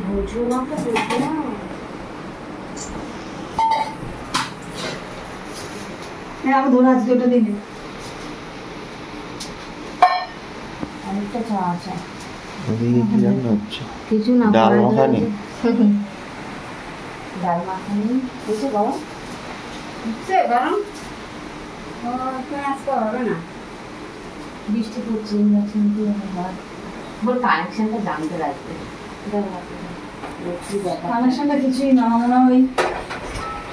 বুঝো না তো বুঝো না আমি ধরে আছি ওটা দিন আরেকটা চা আছে কি রান্না হচ্ছে কিছু না ডাল মাখানি ডাল মাখানি কিছু বাবা সে গরম ও আজকে হবে না বৃষ্টি পড়ছে কিন্তু ওর কানেকশনটা জানতে লাগবে কানেকশনটা কিছুই না মনে হয়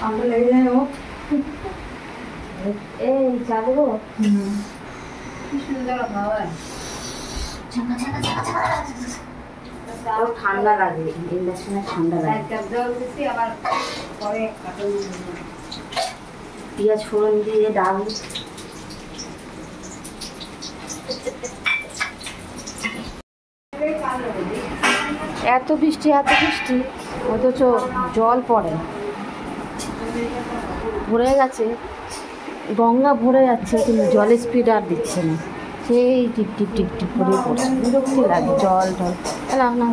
আমরা লেগে যায় ও এই চা দেবো কি সুন্দর খাওয়া ঠান্ডা লাগে ইন্ডাকশনে ঠান্ডা লাগে পেঁয়াজ ফোড়ন দিয়ে ডাল এত বৃষ্টি অথচ জল পড়ে ভরে গেছে গঙ্গা ভরে যাচ্ছে কিন্তু জলের স্পিড আর দিচ্ছে না সেই টিপ টিপ টিপ টিপ করে পড়ছে বিরক্তি লাগে জল না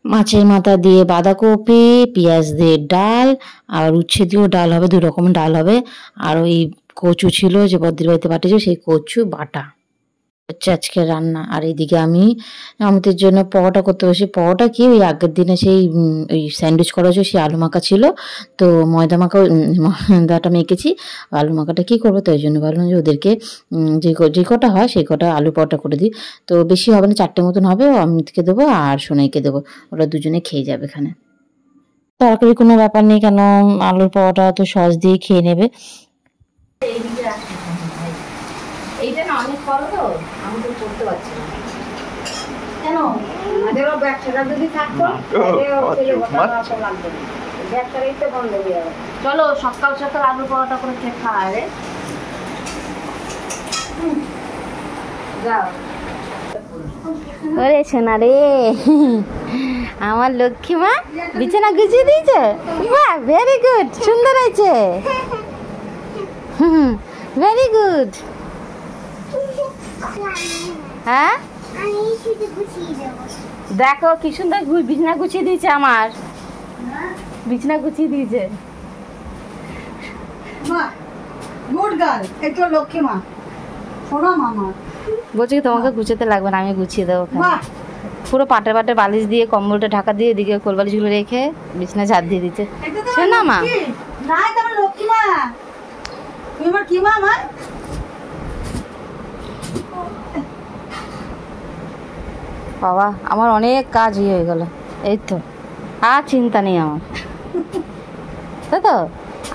মাছের মাথা দিয়ে বাঁধাকপি পেঁয়াজ দিয়ে ডাল আর উচ্ছে দিয়েও ডাল হবে 2 রকম ডাল হবে আর ওই কচু ছিল যে বদ্রির বাড়িতে পাঠিয়েছে সেই কচু বাটা হচ্ছে আজকে রান্না। আর এইদিকে আমি আমাদের জন্য পরোটা করতে বসি। পরোটা কি ওই আগের দিনে সেই ওই স্যান্ডউইচ করা হয়েছে সেই আলু মাখা ছিল তো ময়দাটা মেখেছি আলু মাখাটা কী করবো তো ওই জন্য ভাবলাম যে ওদেরকে যে কটা হয় সেই কটা আলু পরোটা করে দিই তো বেশি হবে না 4টে মতন হবে অমিতকে দেবো আর সোনাইকে দেবো ওরা দুজনে খেয়ে যাবে এখানে তরকারি কোনো ব্যাপার নেই কেন আলুর পরোটা তো সস দিয়ে খেয়ে নেবে। এইটা না অনেক বড় তো আমি তো করতে পারছি না কেন আমাদেরও ব্যবসাটা যদি থাকতো ব্যবসাটাই তো বন্ধ হয়ে যাবে। চলো সকাল সকাল আলু পরোটা করে খেয়ে খাওয়া রে যাও ওরে সোনা রে আমার লক্ষ্মী মা বিছানা গুছিয়ে দিয়েছে বাহ ভেরি গুড সুন্দর হয়েছে ভেরি গুড হ্যাঁ দেখো কি সুন্দর বিছানা গুছিয়ে দিয়েছে আমার বিছানা গুছিয়ে দিয়েছে গুড গার্ল এই তো লক্ষ্মী মা শোনো মামা বলছি তোমাকে গুছাতে লাগবে না আমি গুছিয়ে দেবো পুরো পাটে পাটে বালিশ দিয়ে কম্বলটা ঢাকা দিয়ে এদিকে কোল বালিশগুলো রেখে বিছানা ঝাড় দিয়ে দিচ্ছে শোনো মা না তোমার লক্ষ্মী মা তুমি আমার কি মা আমার বাবা আমার অনেক কাজ হয়ে গেল এই তো আর চিন্তা নেই আমার তাই তো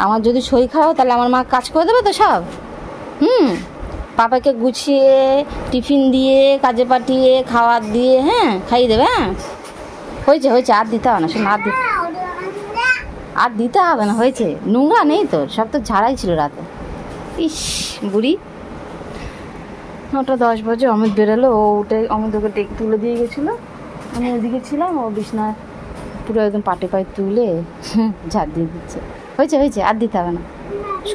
আমার যদি শরীর খারাপ তাহলে আমার মা কাজ করে দেবে তো সব পাপাকে গুছিয়ে টিফিন দিয়ে কাজে পাঠিয়ে খাবার দিয়ে হ্যাঁ খাইয়ে দেবে হ্যাঁ হয়েছে আর দিতে হবে না শোন আর দিতে হবে না হয়েছে নোংরা নেই তো সব তো ঝাড়াই ছিল রাতে ইস বুড়ি 9:10 বাজে অমিত বেরোলো ও উঠে অমিত ওকে টেক তুলে দিয়ে গেছিলো আমি ওদিকে ছিলাম ও বিছনায় পুরো একদম পাটে পায়ে তুলে ঝাড় দিয়ে দিচ্ছে হয়েছে আর দিতে হবে না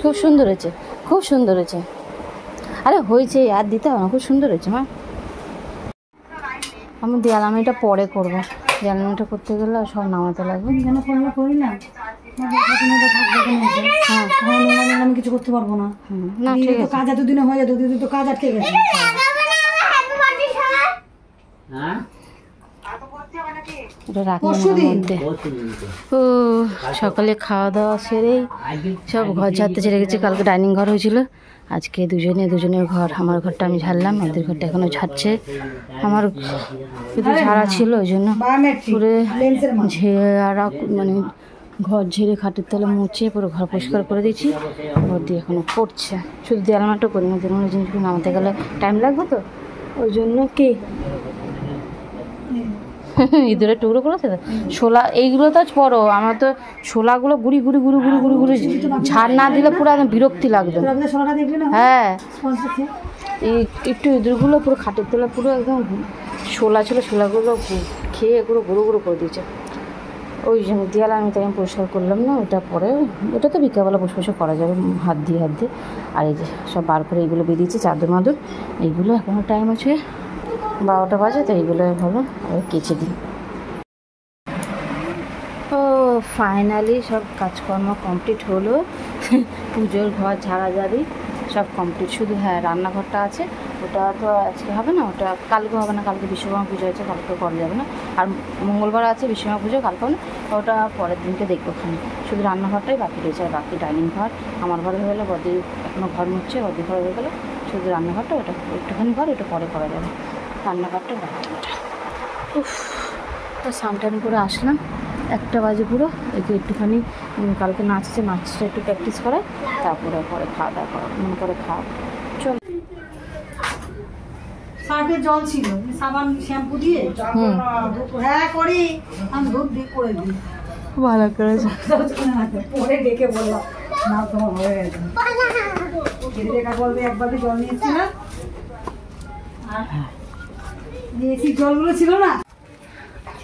খুব সুন্দর হয়েছে আরে হয়েছে আর দিতে হবে না খুব সুন্দর হয়েছে মা আমি দেয়ালামিটা পরে করবো দেয়ালামিটা করতে গেলে সব নামাতে লাগবে কেন করি না আমি কিছু করতে পারবো না কাজ এতদিনে হয়ে যায় দুদিন তো কাজ আটকে গেছে ও সকালে খাওয়া দাওয়া সেরেই সব ঘর ঝাড়তে ছেড়ে গেছে কালকে ডাইনিং ঘর হয়েছিল আজকে দুজনের ঘর আমার ঘরটা আমি ঝাড়লাম ওদের ঘরটা এখনো ঝাড়ছে আমার শুধু ঝাড়া ছিল ওই জন্য পুরো ঝেড়া মানে ঘর ঝেড়ে খাটের তলে মুছে পুরো ঘর পরিষ্কার করে দিয়েছি ঘর দিয়ে এখনো পড়ছে শুধু দেয়ালমাটা করি না দেয়ালমার জিনিসগুলো নামাতে গেলে টাইম লাগবে তো ওই জন্য কি ইঁদুরের টুকরো করেছে তো শোলা এইগুলো তো বড়ো আমার তো শোলাগুলো গুড়ি ঝাড় না দিলে পুরো একদম বিরক্তি লাগবে হ্যাঁ এই একটু ইঁদুরগুলো পুরো খাটের তোলা পুরো একদম শোলা ছিল শোলাগুলো খেয়ে পুরো গুঁড়ো করে দিয়েছে ওই জন্য দেয়ালে আমি তাই পরিষ্কার করলাম না, ওটা পরে, ওটা তো বিকালবেলা বসে বসে করা যাবে হাত দিয়ে। আর এই যে সব বার করে এইগুলো বেরিয়েছে চাদর মাদুর, এইগুলো এখনও টাইম আছে 12টা বাজে, তো এইগুলো ভালো কেচে দিই। ও ফাইনালি সব কাজকর্ম কমপ্লিট হলো, পুজোর ঘর ঝাড়াঝাড়ি সব কমপ্লিট। শুধু হ্যাঁ রান্নাঘরটা আছে, ওটা তো আজকে হবে না, ওটা কালকে হবে না, কালকে বিশ্বকর্মা পুজো আছে, কালকে করা যাবে না। আর মঙ্গলবার আছে বিশ্বকর্মা পুজো, কালকে হবে না, ওটা পরের দিনকে দেখবো ওখানে। শুধু রান্নাঘরটাই বাকি রয়েছে, আর বাকি ডাইনিং ঘর আমার ঘর হয়ে গেলো, বদি এখনও ঘর মুছছে, বদি ঘর হয়ে গেলো। শুধু রান্নাঘরটা ওটা একটুখানি ঘর, ওটা পরে করা যাবে, রান্নাঘরটা বাকি। উফ, তো স্নান করে আসলাম, 1টা বাজে পুরো। একটুখানি কালকে নাচছে, নাচটা একটু প্র্যাকটিস করে, তারপরে পরে খাওয়া দাওয়া করা মনে করে খাওয়া। চল, সার্ফের জল ছিল, সাবান শ্যাম্পু দিয়ে হ্যাঁ করি, আমি ধূপ দিয়ে করে দিই। ভালো করেছে। পরে ডেকে বললাম না তোমার হয়ে গেছে, দেখা বলবে একবার জল নিয়েছিলাম, নিয়েছি জলগুলো ছিল না।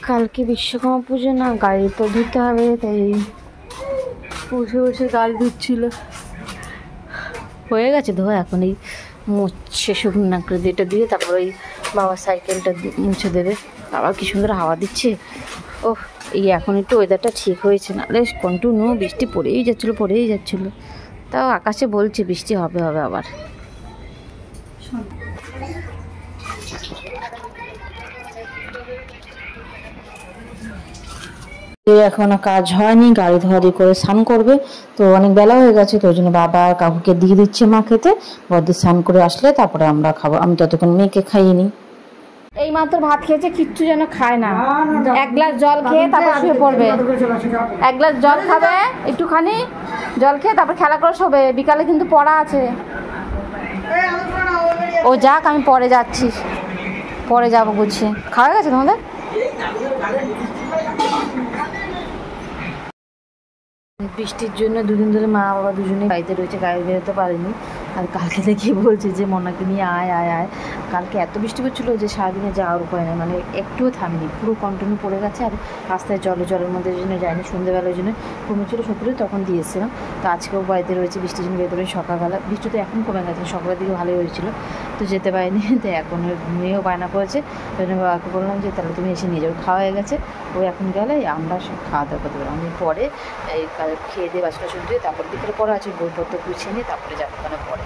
কালকে বিশ্বকর্মা পুজো না, গাড়ি তো ধুতে হবে, তাই বসে বসে গাড়ি ধুচ্ছিল। হয়ে গেছে ধোয়া, এখন এই মুছে শুকনো করে এটা দিয়ে তারপর ওই বাবার সাইকেলটা মুছে দেবে। আবার কি সুন্দর হাওয়া দিচ্ছে। ও এই এখন একটু ওয়েদারটা ঠিক হয়েছে, নাহলে কন্টিনিউ বৃষ্টি পড়েই যাচ্ছিলো। তাও আকাশে বলছে বৃষ্টি হবে আবার। এখনো কাজ হয়নি, গাড়ি ধোয়াধি করে স্নান করবে, তো অনেক বেলা হয়ে গেছে, তো ওই জন্য বাবা আর কাকুকে দিয়ে দিচ্ছে মা খেতে। বদ্দি স্নান করে আসলে তারপরে আমরা খাবো, আমি ততক্ষণ মেয়েকে খাইয়ে নিই। এই মাত্র ভাত খেয়েছে, কিচ্ছু যেন খায় না, 1 গ্লাস জল খেয়ে তারপর শুয়ে পড়বে। 1 গ্লাস জল খাবে, একটুখানি জল খেয়ে তারপর খেলা করে শোবে। বিকালে কিন্তু পড়া আছে। ও যাক, আমি পরে যাচ্ছি, পরে যাবো গুছিয়ে। খাওয়া গেছে তোমাদের? বৃষ্টির জন্য দুদিন ধরে মা বাবা দুজনেই বাড়িতে রয়েছে, গাড়ি বেরোতে পারেনি। আর কালকে থেকে বলছে যে মনাকে নিয়ে আয়। কালকে এত বৃষ্টি পড়ছিলো যে সারাদিনে যাওয়ার উপায় নেই, মানে একটুও থামেনি, পুরো কন্টিনিউ পড়ে গেছে। আর রাস্তায় জলের মধ্যে জন্য যায়নি, সন্ধ্যেবেলার জন্য কমেছিল সকালে, তখন দিয়েছিলাম। তো আজকেও বাড়িতে রয়েছে, বৃষ্টির জন্য বেরোতে সকালবেলা। বৃষ্টি তো এখন কমে গেছে, সকালের দিকে ভালোই হয়েছিল, তো যেতে পারিনি। তো এখন মেয়েও বায়না করেছে, ওই জন্য বাবাকে বললাম যে তাহলে তুমি এসে নিয়ে যাও। খাওয়া হয়ে গেছে, ও এখন গেলে আমরা সব খাওয়া দাওয়া করতে পারবো। আমি পরে এই খেয়ে দিয়ে বাসন দিয়ে তারপর বিকেলে পরে আছে, বইপত্র গুছিয়ে নিয়ে তারপরে যাবো ওখানে পরে।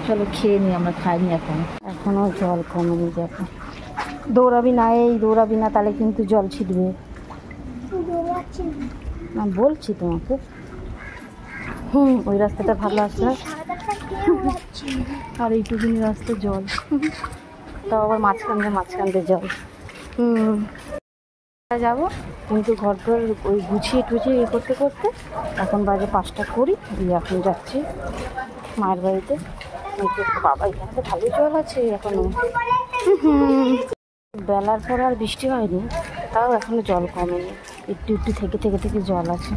চলো খেয়ে নিই, আমরা খাইনি এখনও জল কমেনি। দেখো দৌড়াবি না, তাহলে কিন্তু জল ছিটবে না, বলছি তোমাকে। ওই রাস্তাটা ভালো আসছে, আর এইটুকুনি রাস্তা জল, তাও আবার মাঝখান দিয়ে জল। যাবো কিন্তু ঘর ওই গুছিয়ে করতে এখন বাজে 5টা করি, এখন যাচ্ছি মায়ের বাড়িতে। বাবা এখানে তো ভালোই জল আছে এখনো, বেলার পর আর বৃষ্টি হয়নি, তাও এখনো জল কমেনি, একটু থেকে জল আছে।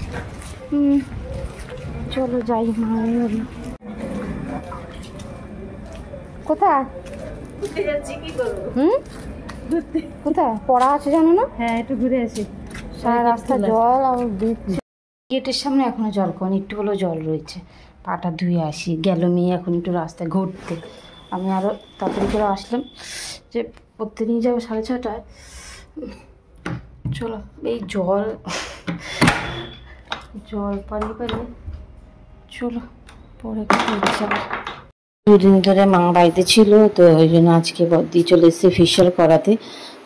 চলো যাই মায়ের বাড়ি। কোথায় কোথায় পড়া আছে জানো না? হ্যাঁ, একটু ঘুরে আসি। সারা রাস্তা জল, আর গেটের সামনে এখনো জল কমেনি, একটু হলেও জল রয়েছে। পাটা ধুয়ে আসি, গেল মেয়ে এখন একটু রাস্তায় ঘুরতে। আমি আরও তাড়াতাড়ি করে আসলাম যে পড়তে নিয়ে যাবো 6:30টায়। চলো এই জল পারি চলো পরে যাবো। 2 দিন ধরে মা বাড়িতে ছিল, তো ওই জন্য আজকে বদ্দি চলে এসেছে ফেশিয়াল করাতে।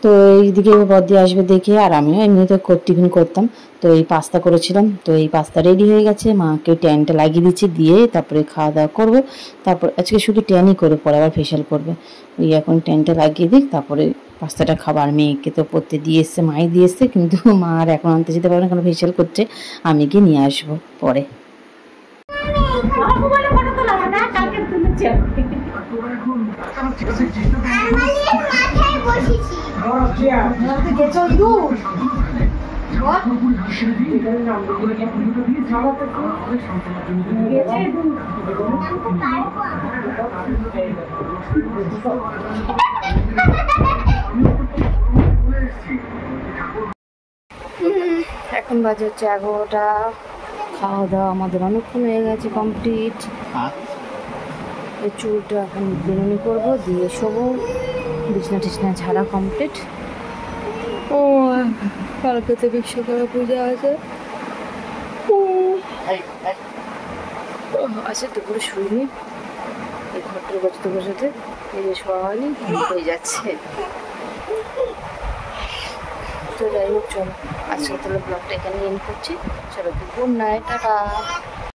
তো এইদিকে বদ্দি আসবে দেখে, আর আমিও এমনিতে টিফিন করতাম, তো এই পাস্তা করেছিলাম। তো এই পাস্তা রেডি হয়ে গেছে, মাকে ট্যানটা লাগিয়ে দিচ্ছি, দিয়ে তারপরে খাওয়া দাওয়া করবো। তারপর আজকে শুধু ট্যানই করে পরে আবার ফেশিয়াল করবে। ওই এখন ট্যানটা লাগিয়ে দিই, তারপরে পাস্তাটা খাবার। মেয়েকে তো পড়তে দিয়ে এসছে, মাই দিয়ে এসছে, কিন্তু মা আর এখন আনতে যেতে পারবে না, কারণ ফেশিয়াল করছে। আমি গিয়ে নিয়ে আসবো পরে। এখন বাজে হচ্ছে 11টা। খাওয়া দাওয়া আমাদের অনেকক্ষণ হয়ে গেছে, কমপ্লিট। এই চুলটা এখন বেনুনি করবো, দিয়ে শোবো। বিছনা টিছনা ঝাড়া কমপ্লিট। ও কালকে তো বিশ্বকর্মা পূজা আছে। আচ্ছা দুপুরে শুইনি, এই ঘরটার বসতে বসতে এই যে শোয়া হয়নি, হয়ে যাচ্ছে। তো যাই হোক, চলো আজকে তাহলে ব্লগটা এখানে এন্ড করছি। চলো গুড নাইট, টাটা।